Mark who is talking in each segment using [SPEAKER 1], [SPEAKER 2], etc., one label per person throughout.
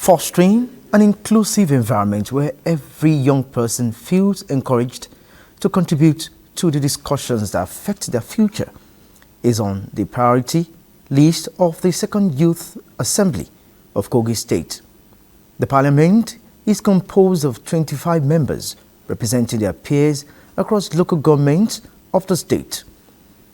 [SPEAKER 1] Fostering an inclusive environment where every young person feels encouraged to contribute to the discussions that affect their future is on the priority list of the Second Youth Assembly of Kogi State. The Parliament is composed of 25 members representing their peers across local governments of the state.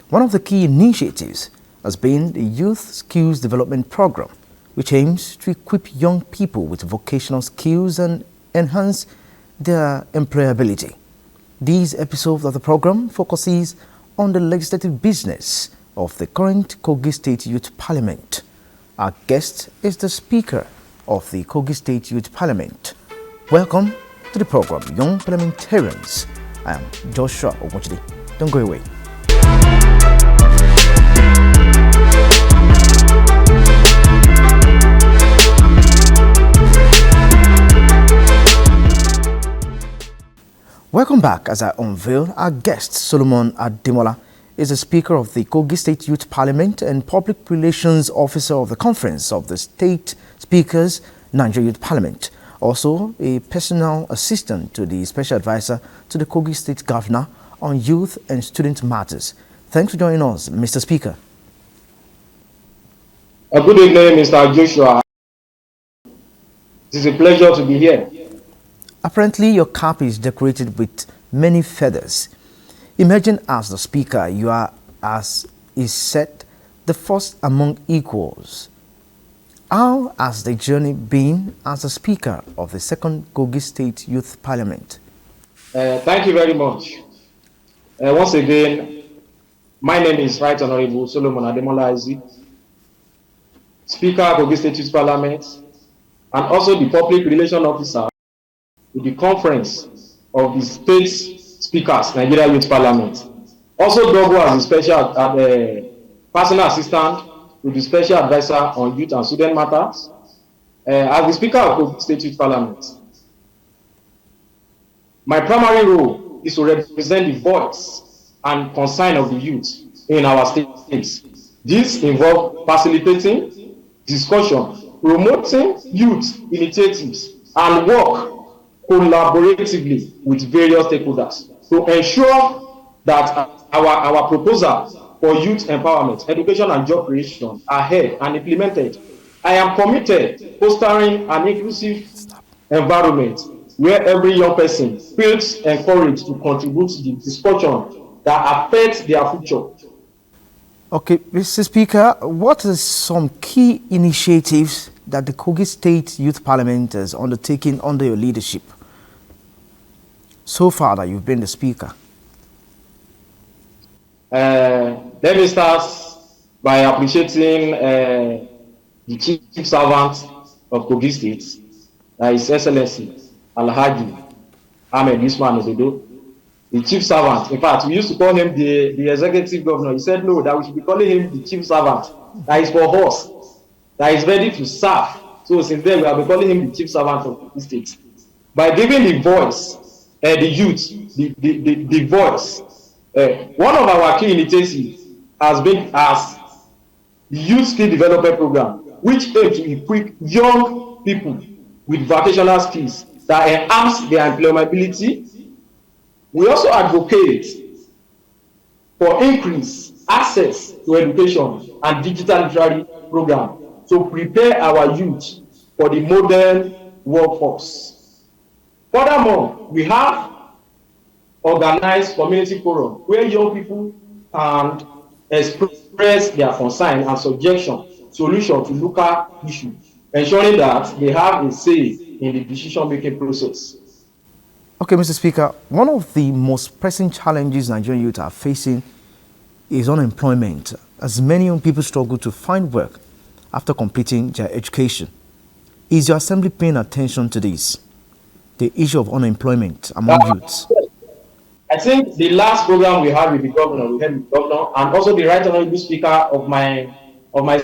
[SPEAKER 1] One of the key initiatives has been the Youth Skills Development Program, which aims to equip young people with vocational skills and enhance their employability. This episode of the program focuses on the legislative business of the current Kogi State Youth Parliament. Our guest is the Speaker of the Kogi State Youth Parliament. Welcome to the program, Young Parliamentarians. I am Joshua Ogunchide. Don't go away. Welcome back as I unveil our guest. Solomon Ademola is the Speaker of the Kogi State Youth Parliament and Public Relations Officer of the Conference of the State Speakers, Nigerian Youth Parliament. Also a personal assistant to the Special Advisor to the Kogi State Governor on Youth and Student Matters. Thanks for joining us, Mr. Speaker.
[SPEAKER 2] Good evening, Mr. Joshua. It is a pleasure to be here.
[SPEAKER 1] Apparently, your cap is decorated with many feathers. Imagine as the Speaker, you are, as is said, the first among equals. How has the journey been as the Speaker of the Second Kogi State Youth Parliament?
[SPEAKER 2] Thank you very much. Once again, my name is Right Honorable Solomon Ademola, Speaker of Kogi State Youth Parliament, and also the Public Relations Officer with the Conference of the State Speakers, Nigerian Youth Parliament. Also double as a special personal assistant with the Special Advisor on Youth and Student Matters, as the Speaker of Kogi State Youth Parliament. My primary role is to represent the voice and concern of the youth in our states. This involves facilitating discussion, promoting youth initiatives, and work collaboratively with various stakeholders to ensure that our proposal for youth empowerment, education and job creation are heard and implemented. I am committed to fostering an inclusive environment where every young person feels encouraged to contribute to the discussion that affects their future.
[SPEAKER 1] Okay, Mr. Speaker, what are some key initiatives that the Kogi State Youth Parliament has undertaken under your leadership so far that you've been the Speaker?
[SPEAKER 2] Let me start by appreciating the Chief Servant of Kogi State, His Excellency Alhaji Ahmed Usman Ododo. The Chief Servant, in fact, we used to call him the Executive Governor. He said no, that we should be calling him the Chief Servant. That is for us, that is ready to serve. So since then, we have been calling him the Chief Servant of the state. By giving the voice, the youth, the voice. One of our key initiatives has been as the Youth Skill Development Program, which aims to equip young people with vocational skills that enhance their employability. We also advocate for increased access to education and digital literary program to prepare our youth for the modern workforce. Furthermore, we have organized community forum where young people can express their concern and solution to local issues, ensuring that they have a say in the decision-making process.
[SPEAKER 1] Okay, Mr. Speaker, one of the most pressing challenges Nigerian youth are facing is unemployment, as many young people struggle to find work after completing their education. Is your assembly paying attention to this, the issue of unemployment among youths?
[SPEAKER 2] I think the last program we had with the governor, and also the Right Honorable Speaker of my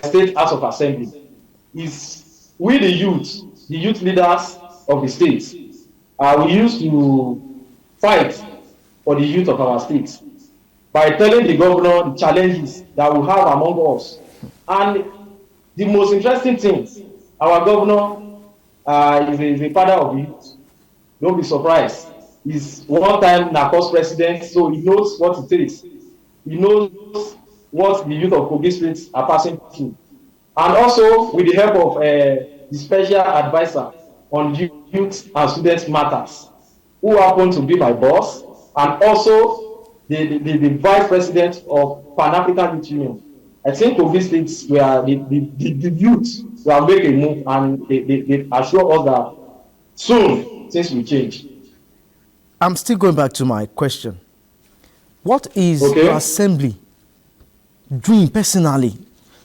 [SPEAKER 2] state House of Assembly, is we the youth leaders of the state, we used to fight for the youth of our state by telling the governor the challenges that we have among us. And the most interesting thing, our governor He's a father of youth. Don't be surprised. He's one time NACOS president, so he knows what it takes. He knows what the youth of Kogi State are passing through. And also, with the help of the special advisor on youth and students matters, who happen to be my boss, and also the vice president of Pan-African Youth Union. I think Kogi State, where the youth will make a move, and they assure us that soon things will change.
[SPEAKER 1] I'm still going back to my question. What is your
[SPEAKER 2] Okay?
[SPEAKER 1] assembly doing personally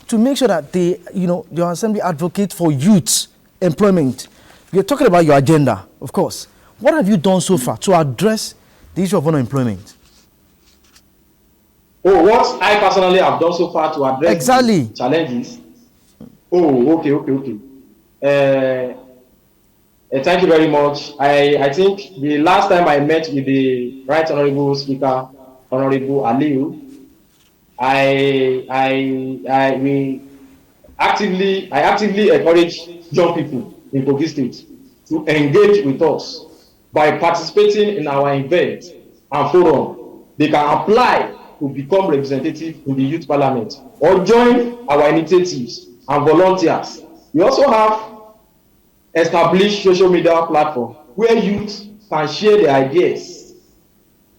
[SPEAKER 1] to make sure that your assembly advocate for youth employment? You're talking about your agenda, of course. What have you done so far to address the issue of unemployment?
[SPEAKER 2] Oh, what I personally have done so far to address
[SPEAKER 1] Exactly.
[SPEAKER 2] the challenges. Oh, okay. Thank you very much. I think the last time I met with the Right Honorable Speaker, Honorable Aliu, I actively encourage young people in Kogi State to engage with us by participating in our event and forum. They can apply to become representative in the youth parliament or join our initiatives and volunteers. We also have established social media platform where youth can share their ideas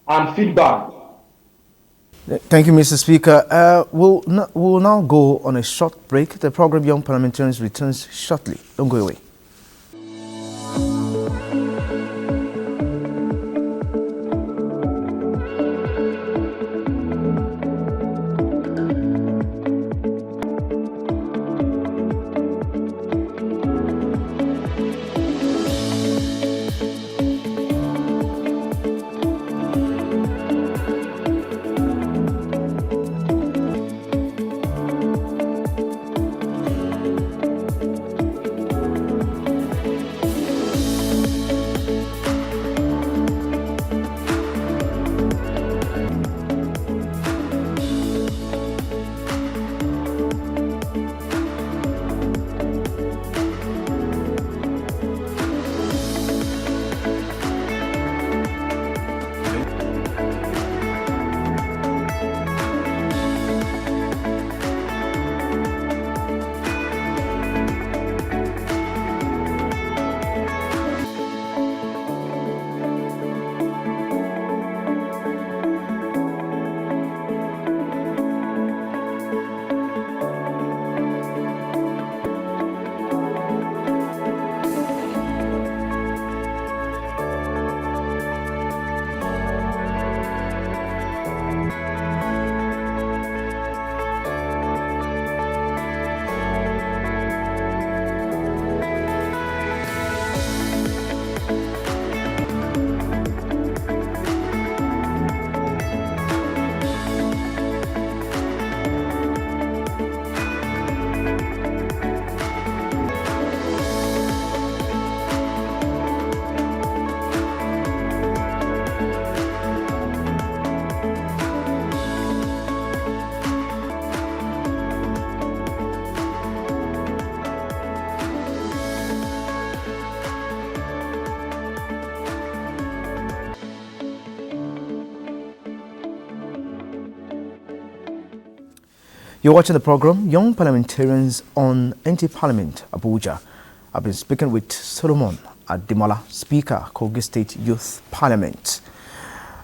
[SPEAKER 2] and feedback.
[SPEAKER 1] Thank you, Mr. Speaker. We'll now go on a short break. The program Young Parliamentarians returns shortly. Don't go away. You're watching the program Young Parliamentarians on NTA Parliament, Abuja. I've been speaking with Solomon Ademola, Speaker, Kogi State Youth Parliament.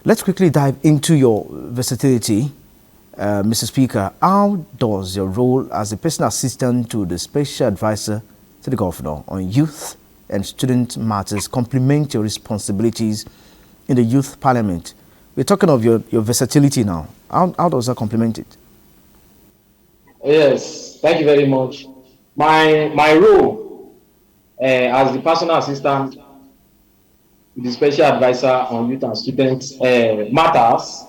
[SPEAKER 1] Let's quickly dive into your versatility, Mr. Speaker. How does your role as a personal assistant to the Special Advisor to the Governor on Youth and Student Matters complement your responsibilities in the Youth Parliament? We're talking of your versatility now. How does that complement it?
[SPEAKER 2] Yes, thank you very much. My role as the personal assistant to the special advisor on youth and students matters.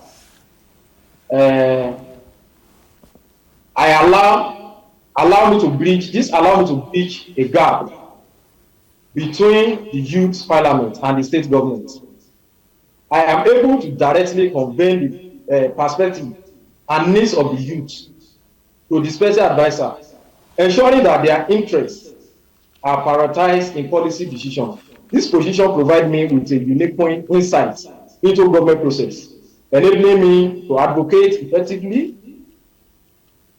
[SPEAKER 2] Allow me to bridge a gap between the youth parliament and the state government. I am able to directly convey the perspective and needs of the youth to the special advisor, ensuring that their interests are prioritized in policy decision. This position provides me with a unique insight into government process, enabling me to advocate effectively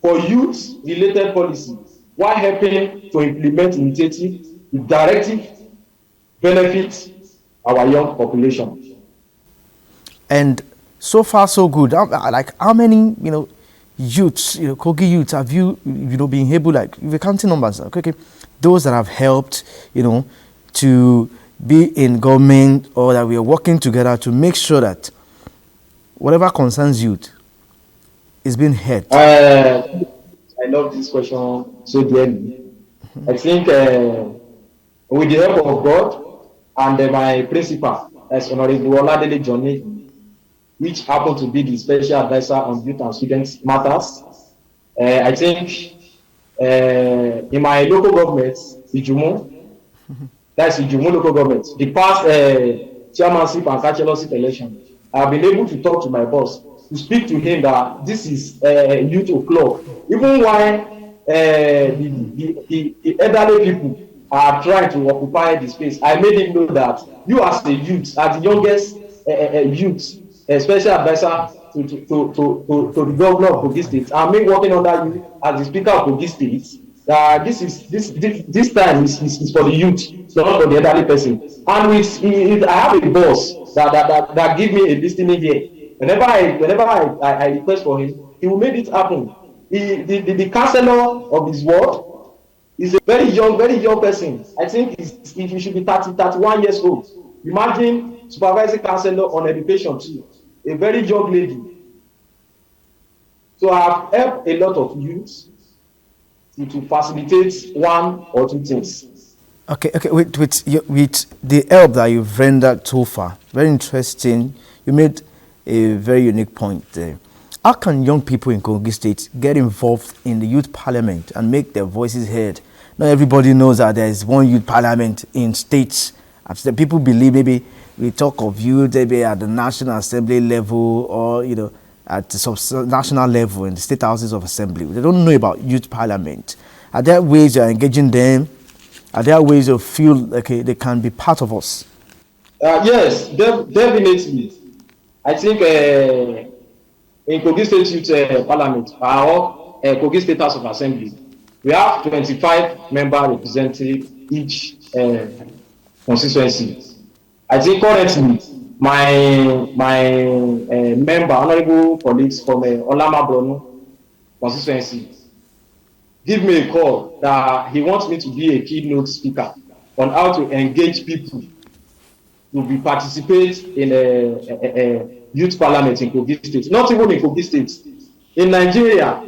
[SPEAKER 2] for youth-related policy while helping to implement initiatives with directive benefits our young population.
[SPEAKER 1] And so far, so good. Like, how many, youths, Kogi youths, have you, been able, like, if you're counting numbers, okay, those that have helped, to be in government, or that we are working together to make sure that whatever concerns youth is being heard?
[SPEAKER 2] I love this question so dearly. I think with the help of God and my principal, as Honorable Oladele Johnny, which happened to be the special advisor on youth and students matters, I think in my local government, Ijumo, that's Ijumo local government, the past chairmanship and councillorship election, I've been able to talk to my boss, to speak to him that this is youth o'clock. Even while the elderly people are trying to occupy the space, I made him know that you as a youth, as the youngest youth, a special advisor to the governor of Kogi State, and me working under you as the speaker of Kogi State, this time is for the youth, not for the elderly person. And with I have a boss that give me a listening ear. Whenever I request for him, he will make it happen. The counselor of his ward is a very young person. I think he should be 31 years old. Imagine supervising counselor on education too. A very young lady. So I have helped a lot of youths to facilitate one or two things.
[SPEAKER 1] Okay. With the help that you've rendered so far, very interesting. You made a very unique point there. How can young people in Kogi State get involved in the youth parliament and make their voices heard? Not everybody knows that there is one youth parliament in states. As the people believe, maybe we talk of youth maybe at the National Assembly level, or at the national level in the state houses of assembly. They don't know about youth parliament. Are there ways you are engaging them? Are there ways you feel like they can be part of us?
[SPEAKER 2] Yes, definitely. I think in Kogi State Youth Parliament, or Kogi State House of Assembly, we have 25 members representing each constituency. I think currently my member, honorable colleagues from Olama Bronu constituency, give me a call that he wants me to be a keynote speaker on how to engage people to be participate in a youth parliament in Kogi State. Not even in Kogi State, in Nigeria.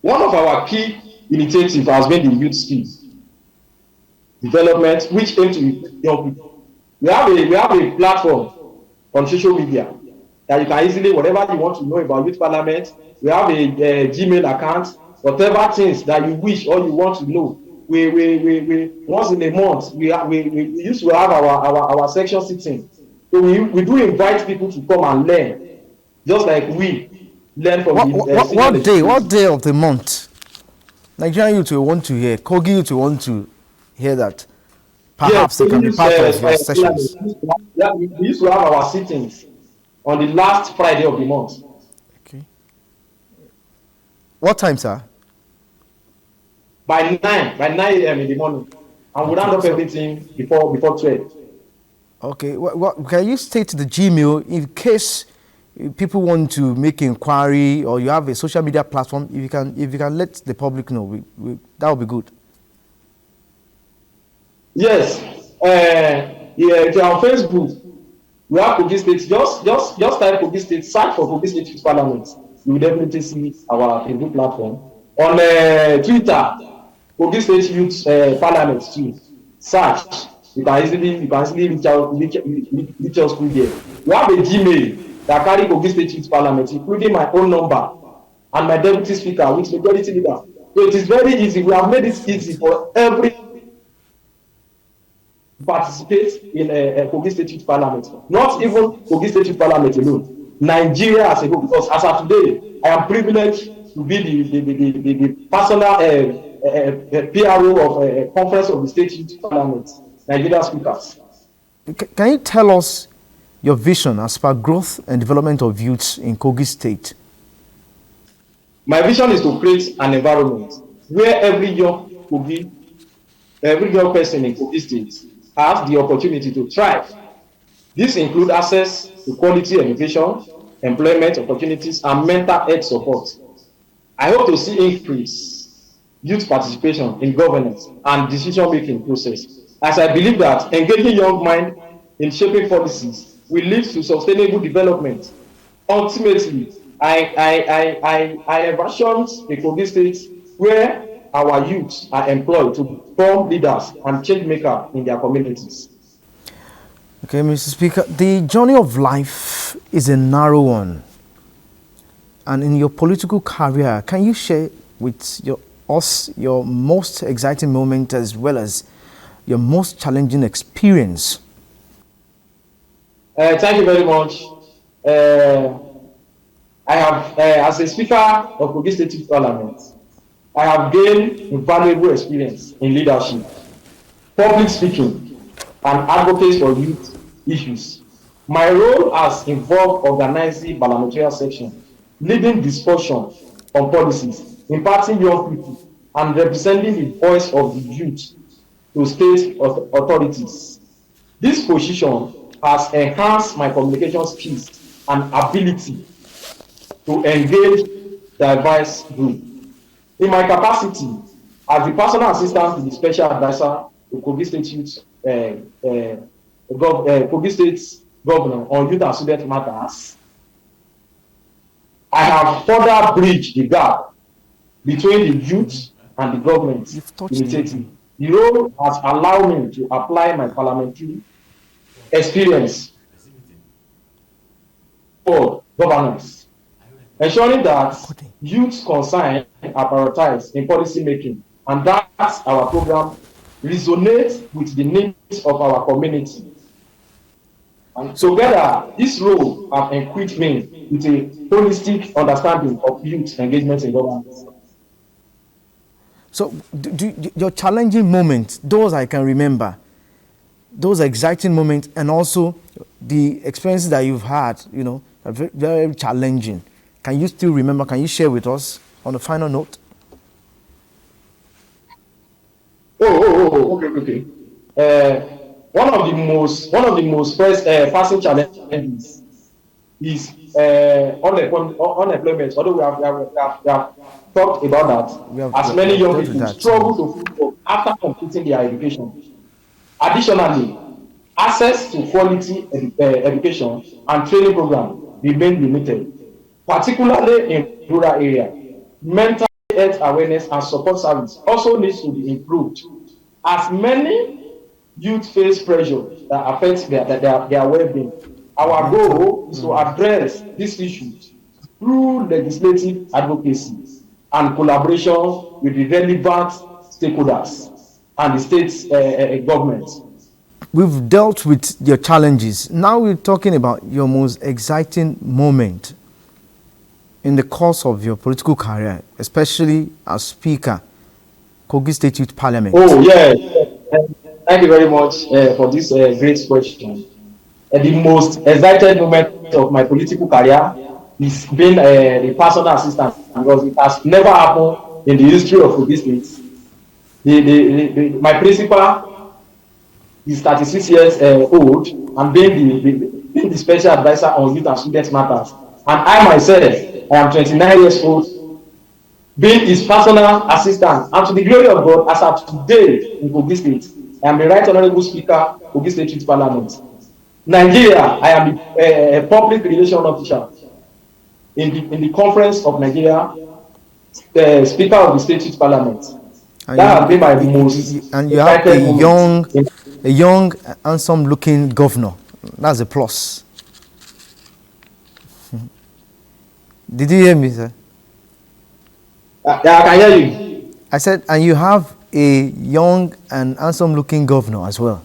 [SPEAKER 2] One of our key initiatives has been the youth skills development, which aim to young people. We have a platform on social media that you can easily, whatever you want to know about youth parliament, we have a Gmail account, whatever things that you wish or you want to know. We once in a month we used to have our section sitting. So we do invite people to come and learn, just like we learn from
[SPEAKER 1] what day of the month? Nigerian youth will want to hear, Kogi youth will want to hear that. Perhaps they can be part of your sessions.
[SPEAKER 2] We used to have our sittings on the last Friday of the month.
[SPEAKER 1] Okay. What time, sir?
[SPEAKER 2] By 9 a.m. in the morning, and we round up everything before 12.
[SPEAKER 1] Okay. What can you state the Gmail in case people want to make inquiry, or you have a social media platform? If you can let the public know, that would be good.
[SPEAKER 2] Yes. If you're on Facebook, we have Kogi State. Just type Kogi State, search for Kogi State Youth Parliament. You will definitely see our Facebook platform. On Twitter, Kogi State Youth Parliament too. Search. You can easily reach us through there. We have a Gmail that carry Kogi State Youth Parliament, including my own number and my deputy speaker, which majority leader. So it is very easy. We have made it easy for every participate in a Kogi State Youth Parliament. Not even Kogi State Youth Parliament alone. Nigeria as a whole. Because as of today, I am privileged to be the personal PRO of a conference of the state youth parliament, Nigeria speakers.
[SPEAKER 1] Can you tell us your vision as per growth and development of youths in Kogi State?
[SPEAKER 2] My vision is to create an environment where every young person in Kogi State has the opportunity to thrive. This includes access to quality education, employment opportunities, and mental health support. I hope to see increase youth participation in governance and decision-making process, as I believe that engaging young mind in shaping policies will lead to sustainable development. Ultimately, I envision a Kogi State where our youths are employed to become leaders and change makers in their communities.
[SPEAKER 1] Okay, Mr. Speaker, the journey of life is a narrow one. And in your political career, can you share with us your most exciting moment as well as your most challenging experience?
[SPEAKER 2] Thank you very much. I have, as a Speaker of Kogi State Youth Parliament, I have gained invaluable experience in leadership, public speaking, and advocacy for youth issues. My role has involved organizing parliamentary section, leading discussion on policies, imparting young people, and representing the voice of the youth to state authorities. This position has enhanced my communication skills and ability to engage diverse groups. In my capacity as the personal assistant to the special advisor to Kogi State Youth, Kogi State Governor on Youth and Student Matters, I have further bridged the gap between the youth and the government initiative. The role has allowed me to apply my parliamentary experience for governance, ensuring that youth concerns are prioritized in policy making, and that our program resonates with the needs of our community. And together, this role has equipped me with a holistic understanding of youth engagement in governance.
[SPEAKER 1] So, your challenging moments, those I can remember, those exciting moments, and also the experiences that you've had, are very, very challenging. Can you still remember? Can you share with us on a final note?
[SPEAKER 2] Okay. One of the most pressing challenges is unemployment. Although we have talked about that, as many young people struggle to find work after completing their education. Additionally, access to quality education and training programs remain limited, particularly in rural areas. Mental health awareness and support service also needs to be improved, as many youth face pressure that affects their well-being. Our goal is to address these issues through legislative advocacy and collaboration with the relevant stakeholders and the state government.
[SPEAKER 1] We've dealt with your challenges. Now we're talking about your most exciting moment in the course of your political career, especially as Speaker, Kogi State Youth Parliament.
[SPEAKER 2] Oh, yeah. Thank you very much for this great question. The most excited moment of my political career is being the personal assistant, because it has never happened in the history of Kogi State. My principal is 36 years old and being the special advisor on youth and student matters. And I myself, I am 29 years old, being his personal assistant. And to the glory of God, as of today in Kogi State, I am the Right Honorable Speaker, Kogi State Youth Parliament. Nigeria, I am a public relation officer in the Conference of Nigeria, the Speaker of the State Youth Parliament.
[SPEAKER 1] And
[SPEAKER 2] that has been my most.
[SPEAKER 1] And you have a young, handsome-looking governor. That's a plus. Did you hear me, sir?
[SPEAKER 2] Yeah, I can hear you.
[SPEAKER 1] I said, and you have a young and handsome-looking governor as well.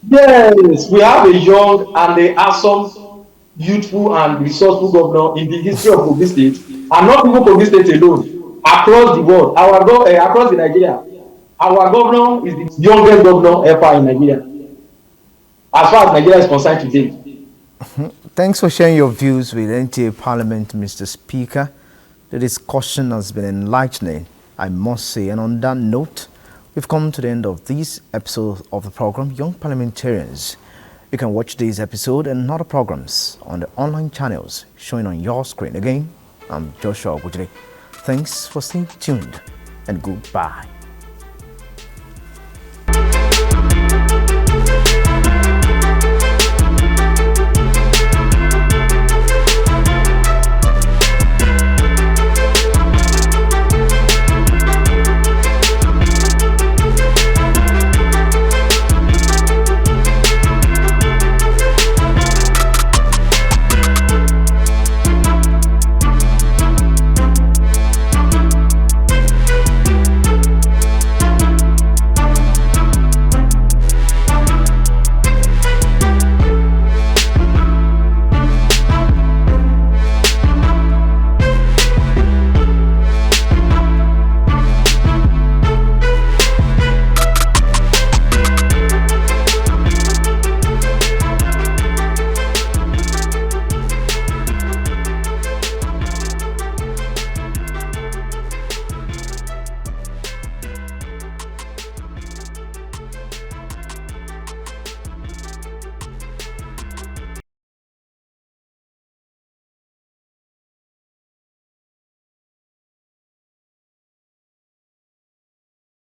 [SPEAKER 2] Yes, we have a young and a handsome, youthful and resourceful governor in the history of Kogi State. and not even Kogi State alone, across the world, across the Nigeria, our governor is the youngest governor ever in Nigeria, as far as Nigeria is concerned today.
[SPEAKER 1] Thanks for sharing your views with NTA Parliament, Mr. Speaker. The discussion has been enlightening, I must say. And on that note, we've come to the end of this episode of the program, Young Parliamentarians. You can watch this episode and other programs on the online channels showing on your screen. Again, I'm Joshua Gujere. Thanks for staying tuned and goodbye.